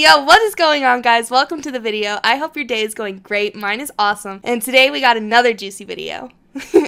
Yo, what is going on, guys? Welcome to the video. I hope your day is going great. Mine is awesome. And today we got another juicy video.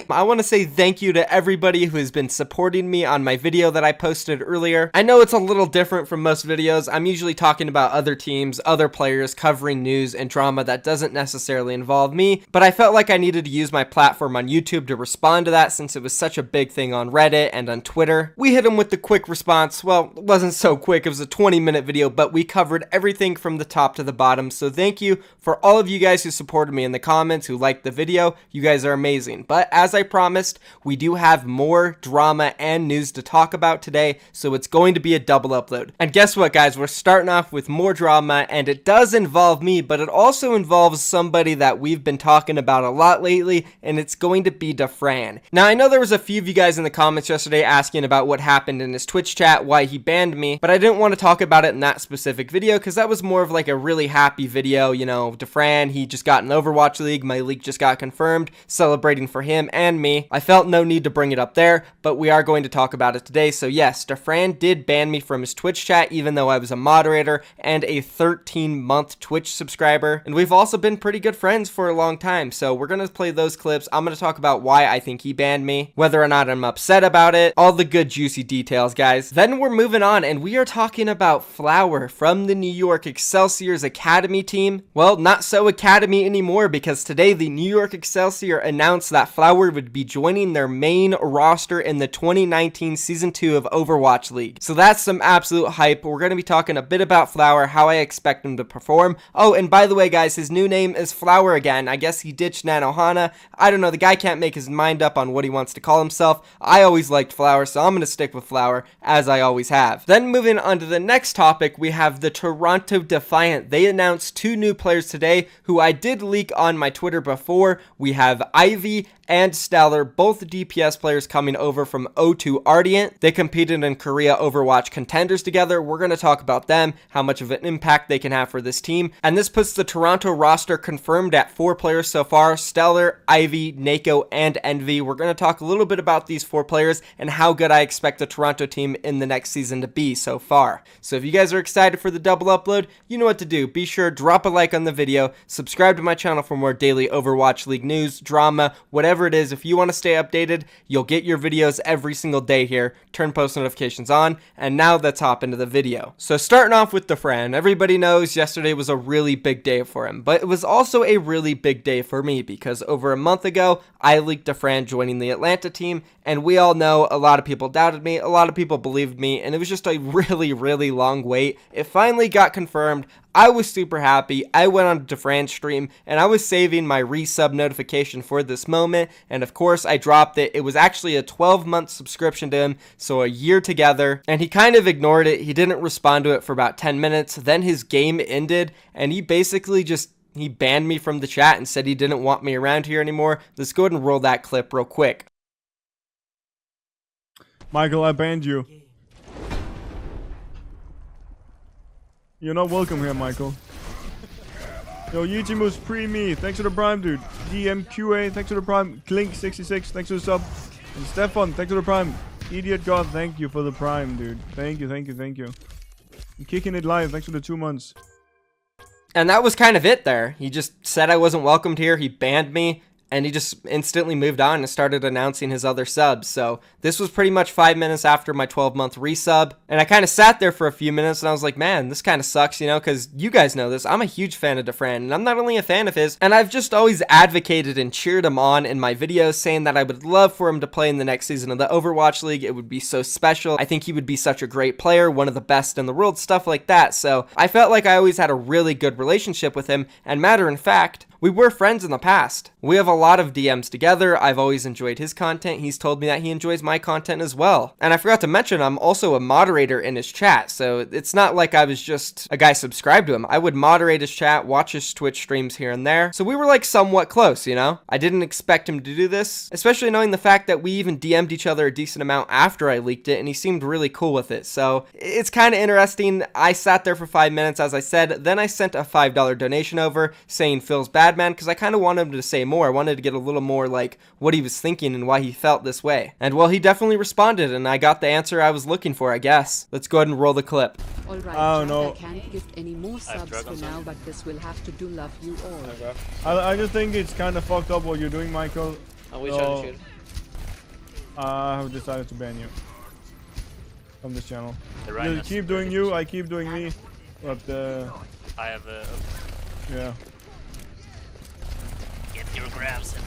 I want to say thank you to everybody who has been supporting me on my video that I posted earlier. I know it's a little different from most videos. I'm usually talking about other teams, other players, covering news and drama that doesn't necessarily involve me, but I felt like I needed to use my platform on YouTube to respond to that since it was such a big thing on Reddit and on Twitter. We hit them with the quick response. Well, it wasn't so quick. It was a 20-minute video, but we covered everything from the top to the bottom. So thank you for all of you guys who supported me in the comments, who liked the video. You guys are amazing. But as I promised, we do have more drama and news to talk about today, so it's going to be a double upload. And guess what, guys? We're starting off with more drama, and it does involve me, but it also involves somebody that we've been talking about a lot lately, and it's going to be DAFRAN. Now, I know there was a few of you guys in the comments yesterday asking about what happened in his Twitch chat, why he banned me, but I didn't want to talk about it in that specific video because that was more of like a really happy video. You know, DAFRAN, he just got an Overwatch League, my league just got confirmed, celebrating for him and me. I felt no need to bring it up there, but we are going to talk about it today. So yes, DAFRAN did ban me from his Twitch chat, even though I was a moderator and a 13-month Twitch subscriber. And we've also been pretty good friends for a long time. So we're going to play those clips. I'm going to talk about why I think he banned me, whether or not I'm upset about it, all the good juicy details, guys. Then we're moving on and we are talking about Flower from the New York Excelsior's Academy team. Well, not so Academy anymore because today the New York Excelsior announced that Flower would be joining their main roster in the 2019 Season 2 of Overwatch League. So that's some absolute hype. We're going to be talking a bit about Flower, how I expect him to perform. Oh, and by the way, guys, his new name is Flower again. I guess he ditched Nanohana. I don't know. The guy can't make his mind up on what he wants to call himself. I always liked Flower, so I'm going to stick with Flower, as I always have. Then moving on to the next topic, we have the Toronto Defiant. They announced two new players today who I did leak on my Twitter before. We have Ivy and Stellar, both DPS players coming over from O2 Ardent. They competed in Korea Overwatch Contenders together. We're going to talk about them, how much of an impact they can have for this team. And this puts the Toronto roster confirmed at 4 players so far: Stellar, Ivy, Nako, and Envy. We're going to talk a little bit about these 4 players and how good I expect the Toronto team in the next season to be so far. So if you guys are excited for the double upload, you know what to do. Be sure, drop a like on the video, subscribe to my channel for more daily Overwatch League news, drama, whatever it is. If you want to stay updated, you'll get your videos every single day here. Turn post notifications on, and now let's hop into the video. So starting off with DAFRAN, everybody knows yesterday was a really big day for him, but it was also a really big day for me because over a month ago, I leaked DAFRAN joining the Atlanta team, and we all know a lot of people doubted me, a lot of people believed me, and it was just a really long wait. It finally got confirmed. I was super happy. I went on DAFRAN's stream and I was saving my resub notification for this moment, and of course I dropped it. It was actually a 12-month subscription to him, so a year together, and he kind of ignored it. He didn't respond to it for about 10 minutes. Then his game ended and he basically he banned me from the chat and said he didn't want me around here anymore. Let's go ahead and roll that clip real quick. Michael, I banned you. You're not welcome here, Michael. Yo, Yichimus pre-me, thanks for the prime, dude. DMQA, thanks for the prime. Klink66, thanks for the sub. And Stefan, thanks for the prime. Idiot God, thank you for the prime, dude. Thank you. I'm kicking it live, thanks for the 2 months. And that was kind of it there. He just said I wasn't welcomed here, he banned me, and he just instantly moved on and started announcing his other subs. So this was pretty much 5 minutes after my 12-month resub. And I kind of sat there for a few minutes and I was like, man, this kind of sucks, you know, because you guys know this. I'm a huge fan of DAFRAN, and I'm not only a fan of his, and I've just always advocated and cheered him on in my videos, saying that I would love for him to play in the next season of the Overwatch League. It would be so special. I think he would be such a great player, one of the best in the world, stuff like that. So I felt like I always had a really good relationship with him, and matter in fact, we were friends in the past. We have a lot of DMs together. I've always enjoyed his content. He's told me that he enjoys my content as well. And I forgot to mention, I'm also a moderator in his chat, so it's not like I was just a guy subscribed to him. I would moderate his chat, watch his Twitch streams here and there. So we were like somewhat close, you know? I didn't expect him to do this, especially knowing the fact that we even DM'd each other a decent amount after I leaked it, and he seemed really cool with it. So it's kind of interesting. I sat there for 5 minutes, as I said. Then I sent a $5 donation over saying Phil's bad sad, man, because I kind of wanted him to say more. I wanted to get a little more like what he was thinking and why he felt this way. And well, he definitely responded, and I got the answer I was looking for, I guess. Let's go ahead and roll the clip. All right, Oh, no. I can't gift any more subs for now, but this will have to do love you all. I just think it's kind of fucked up what you're doing, Michael. We trying to shoot. I have decided to ban you from this channel. The You keep doing you, I keep doing me. But I have a. yeah. Get your grabs in.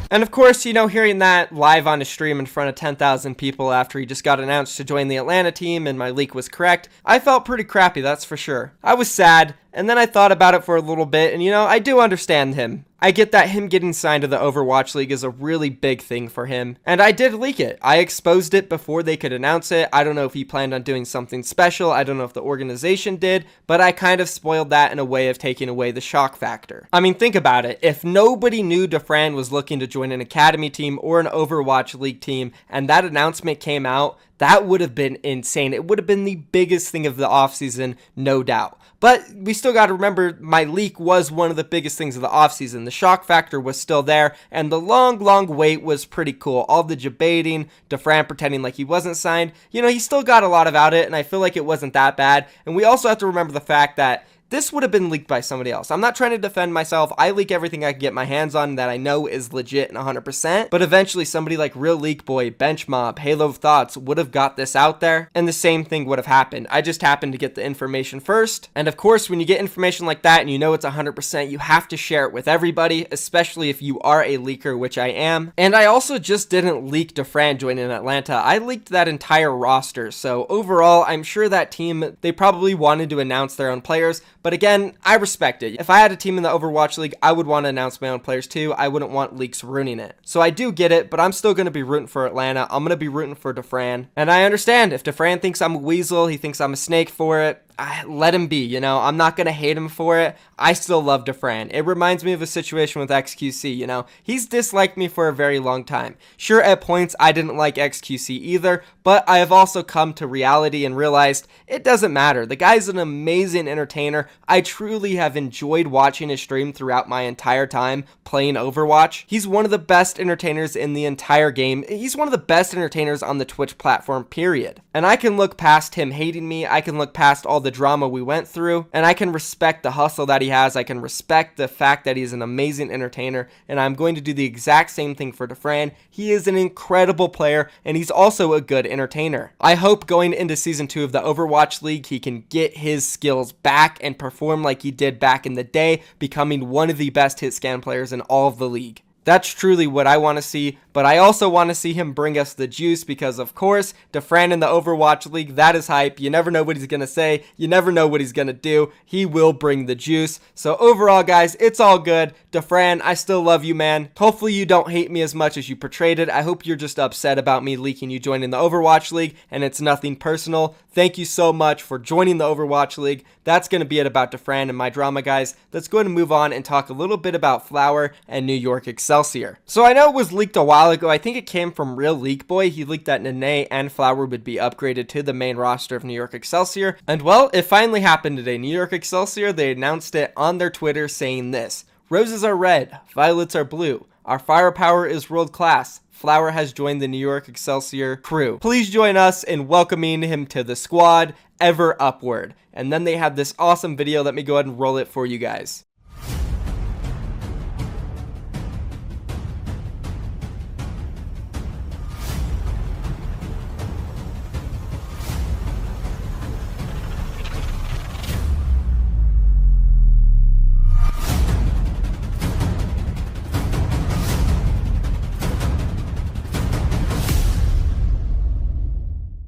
And of course, you know, hearing that live on a stream in front of 10,000 people after he just got announced to join the Atlanta team and my leak was correct, I felt pretty crappy, that's for sure. I was sad, and then I thought about it for a little bit, and you know, I do understand him. I get that him getting signed to the Overwatch League is a really big thing for him, and I did leak it. I exposed it before they could announce it. I don't know if he planned on doing something special. I don't know if the organization did, but I kind of spoiled that in a way of taking away the shock factor. I mean, think about it. If nobody knew DAFRAN was looking to join an academy team or an Overwatch League team, and that announcement came out, that would have been insane. It would have been the biggest thing of the offseason, no doubt. But we still got to remember my leak was one of the biggest things of the offseason. The shock factor was still there, and the long wait was pretty cool. All the debating, DAFRAN pretending like he wasn't signed. You know, he still got a lot about it, and I feel like it wasn't that bad. And we also have to remember the fact that this would have been leaked by somebody else. I'm not trying to defend myself. I leak everything I can get my hands on that I know is legit and 100%. But eventually somebody like Real Leak Boy, Benchmob, Halo of Thoughts would have got this out there, and the same thing would have happened. I just happened to get the information first. And of course, when you get information like that and you know it's 100%, you have to share it with everybody, especially if you are a leaker, which I am. And I also just didn't leak DAFRAN joining Atlanta. I leaked that entire roster. So overall, I'm sure that team, they probably wanted to announce their own players. But again, I respect it. If I had a team in the Overwatch League, I would want to announce my own players too. I wouldn't want leaks ruining it. So I do get it, but I'm still going to be rooting for Atlanta. I'm going to be rooting for DAFRAN. And I understand if DAFRAN thinks I'm a weasel, he thinks I'm a snake for it, let him be, you know. I'm not going to hate him for it. I still love DAFRAN. It reminds me of a situation with XQC, you know. He's disliked me for a very long time. Sure, at points I didn't like XQC either, but I have also come to reality and realized it doesn't matter. The guy's an amazing entertainer. I truly have enjoyed watching his stream throughout my entire time playing Overwatch. He's one of the best entertainers in the entire game. He's one of the best entertainers on the Twitch platform, period. And I can look past him hating me. I can look past all the drama we went through, and I can respect the hustle that he has. I can respect the fact that he's an amazing entertainer, and I'm going to do the exact same thing for DAFRAN. He is an incredible player, and he's also a good entertainer. I hope going into Season 2 of the Overwatch League, he can get his skills back and perform like he did back in the day, becoming one of the best hit scan players in all of the league. That's truly what I want to see, but I also want to see him bring us the juice because, of course, DAFRAN in the Overwatch League, that is hype. You never know what he's going to say. You never know what he's going to do. He will bring the juice. So overall, guys, it's all good. DAFRAN, I still love you, man. Hopefully you don't hate me as much as you portrayed it. I hope you're just upset about me leaking you joining the Overwatch League, and it's nothing personal. Thank you so much for joining the Overwatch League. That's going to be it about DAFRAN and my drama, guys. Let's go ahead and move on and talk a little bit about Fl0W3R and NYXL. So I know it was leaked a while ago. I think it came from Real Leak Boy. He leaked that Nene and Fl0W3R would be upgraded to the main roster of NYXL. And well, it finally happened today. NYXL, they announced it on their Twitter saying this: "Roses are red, violets are blue. Our firepower is world class. Fl0W3R has joined the NYXL crew. Please join us in welcoming him to the squad, ever upward." And then they have this awesome video. Let me go ahead and roll it for you guys.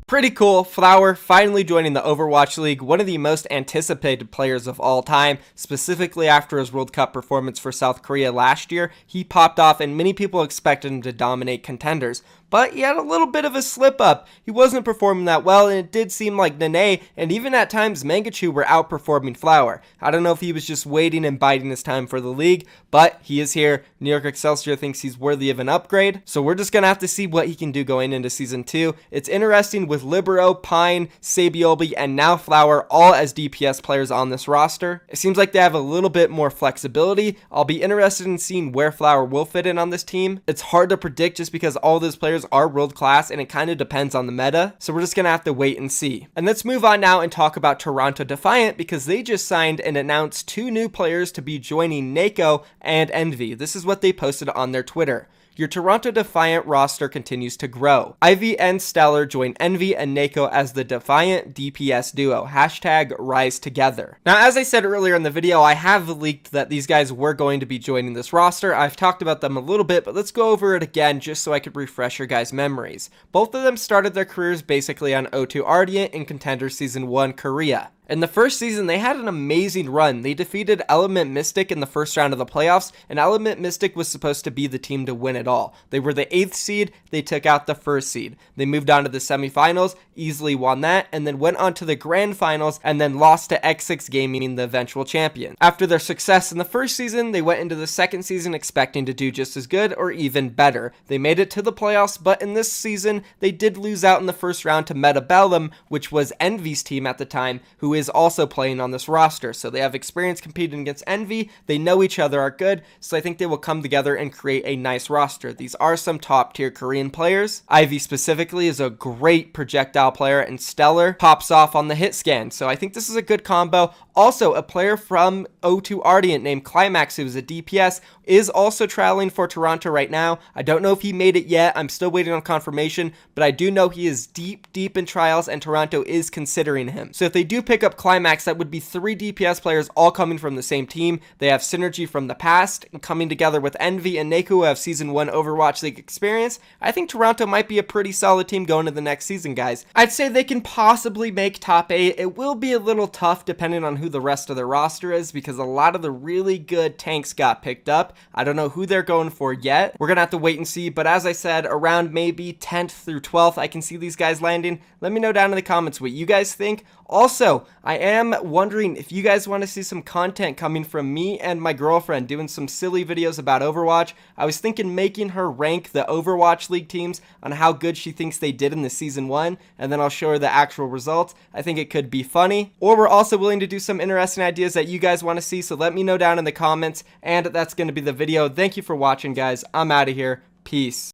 Pretty cool. Fl0W3R finally joining the Overwatch League, one of the most anticipated players of all time, specifically after his World Cup performance for South Korea last year. He popped off and many people expected him to dominate contenders. but he had a little bit of a slip up. He wasn't performing that well, and it did seem like Nene and even at times Mangachu were outperforming Flower. I don't know if he was just waiting and biding his time for the league, but he is here. New York Excelsior thinks he's worthy of an upgrade, so we're just gonna have to see what he can do going into season 2. It's interesting with Libero, Pine, Sabiobi, and now Flower all as DPS players on this roster. It seems like they have a little bit more flexibility. I'll be interested in seeing where Flower will fit in on this team. It's hard to predict just because all those players are world class and it kind of depends on the meta, so we're just gonna have to wait and see. And let's move on now and talk about Toronto Defiant, because they just signed and announced 2 new players to be joining NYXL and Envy. This is what they posted on their Twitter. Your Toronto Defiant roster continues to grow. Ivy and Stellar join Envy and NYXL as the Defiant DPS duo. Hashtag rise together. Now, as I said earlier in the video, I have leaked that these guys were going to be joining this roster. I've talked about them a little bit, but let's go over it again just so I could refresh your guys' memories. Both of them started their careers basically on O2 Ardent in Contender Season 1 Korea. In the first season, they had an amazing run. They defeated Element Mystic in the first round of the playoffs, and Element Mystic was supposed to be the team to win it all. They were the 8th seed, they took out the 1st seed. They moved on to the semifinals, easily won that, and then went on to the grand finals, and then lost to X6 Gaming, the eventual champion. After their success in the first season, they went into the second season expecting to do just as good or even better. They made it to the playoffs, but in this season, they did lose out in the first round to Metabellum, which was Envy's team at the time, who is also playing on this roster. So they have experience competing against Envy, they know each other are good, so I think they will come together and create a nice roster. These are some top tier Korean players. Ivy specifically is a great projectile player, and Stellar pops off on the hit scan, so I think this is a good combo. Also, a player from O2 Ardent named Climax, who is a DPS, is also traveling for Toronto right now. I don't know if he made it yet. I'm still waiting on confirmation, but I do know he is deep in trials, and Toronto is considering him. So if they do pick up Climax, that would be 3 DPS players all coming from the same team. They have synergy from the past, and coming together with Envy and NYXL, who have Season 1 Overwatch League experience. I think Toronto might be a pretty solid team going to the next season, guys. I'd say they can possibly make top 8. It will be a little tough depending on who the rest of the roster is, because a lot of the really good tanks got picked up. I don't know who they're going for yet. We're gonna have to wait and see, but as I said, around maybe 10th through 12th, I can see these guys landing. Let me know down in the comments what you guys think. Also, I am wondering if you guys want to see some content coming from me and my girlfriend doing some silly videos about Overwatch. I was thinking making her rank the Overwatch League teams on how good she thinks they did in the Season 1, and then I'll show her the actual results. I think it could be funny. Or we're also willing to do some interesting ideas that you guys want to see, so let me know down in the comments, and that's going to be the video. Thank you for watching, guys. I'm out of here. Peace.